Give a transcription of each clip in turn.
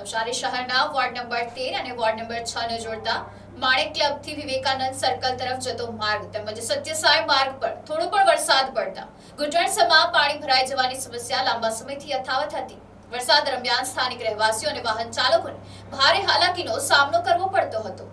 નવસારી શહેરના ward number 13 અને ward number 6 ને જોડતા માણેક ક્લબથી વિવેકાનંદ સર્કલ તરફ જતો માર્ગ તેમજ સત્યસાઈ માર્ગ પર થોડો પણ વરસાદ પડતા ઘૂંટણસમાં પાણી ભરાઈ જવાની સમસ્યા લાંબા સમયથી યથાવત હતી। વરસાદ દરમિયાન સ્થાનિક રહેવાસીઓ અને વાહન ચાલકોને ભારે હાલાકીનો સામનો કરવો પડતો હતો।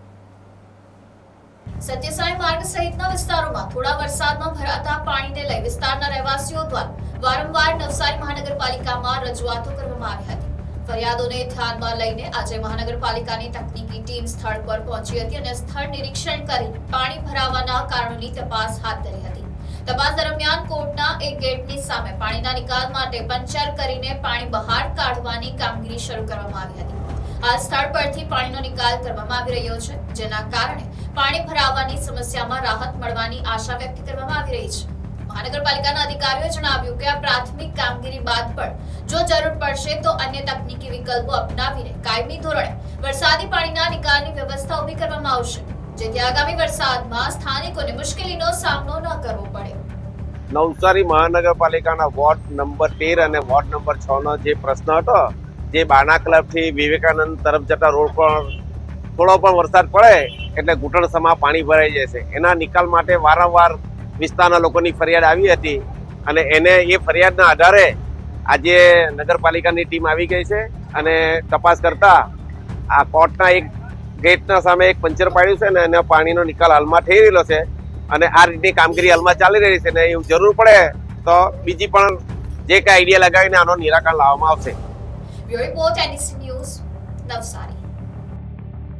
સત્યસાઈ માર્ગ સહિતના વિસ્તારોમાં થોડા વરસાદમાં ભરાતા પાણીને લઈ વિસ્તારના રહેવાસીઓ દ્વારા વારંવાર નવસારી મહાનગરપાલિકામાં રજૂઆતો કરવામાં આવી હતી। ફરિયાદોને ધ્યાનમાં લઈને આજે મહાનગરપાલિકાની તકનીકી ટીમ સ્થળ પર પહોંચી હતી અને સ્થળ નિરીક્ષણ કરી પાણી ભરાવાના કારણોની તપાસ હાથ ધરી હતી। તપાસ દરમિયાન કોર્ટના એક ગેટની સામે પાણીના નિકાલ માટે પંચર કરીને પાણી બહાર કાઢવાની કામગીરી શરૂ કરવામાં આવી હતી। આ સ્થળ પરથી પાણીનો નિકાલ કરવામાં આવી રહ્યો છે, જેના કારણે પાણી ભરાવાની સમસ્યામાં રાહત મળવાની આશા વ્યક્ત કરવામાં આવી રહી છે। મહાનગરપાલિકાના અધિકારીઓએ જણાવ્યું કે આ પ્રાથમિક કામગીરી બાદ પણ જો જરૂર પડશે તો અન્ય તકનીકી વિકલ્પો અપનાવીને કાયમી ધોરણે વરસાદી પાણીના નિકાલની વ્યવસ્થા ઊભી કરવામાં આવશે, જેથી આગામી વરસાદમાં સ્થાનિકોને મુશ્કેલીનો સામનો ન કરવો પડે। નવસારી મહાનગરપાલિકાના વોર્ડ નંબર 13 અને વોર્ડ નંબર 6 નો જે પ્રશ્ન હતો, જે બાના ક્લબથી વિવેકાનંદ તરફ જતા રોડ પર થોડો પણ વરસાદ પડે એટલે ઘૂંટણસમાં પાણી ભરાઈ જશે, એના નિકાલ માટે વારંવાર વિસ્તારના લોકોની ફરિયાદ આવી હતી અને એ ફરિયાદના આધારે આજે નગરપાલિકાની ટીમ આવી ગઈ છે અને તપાસ કરતા આ કોર્ટના એક ગેટના સામે એક પંચર પાડ્યું છે અને એના પાણીનો નિકાલ હાલમાં થઈ રહેલો છે અને આ રીતની કામગીરી હાલમાં ચાલી રહી છે ને એવું જરૂર પડે તો બીજી પણ જે કાંઈ આઈડિયા લગાવીને આનો નિરાકરણ લાવવામાં આવશે। Bureau report NDC news, Navsari.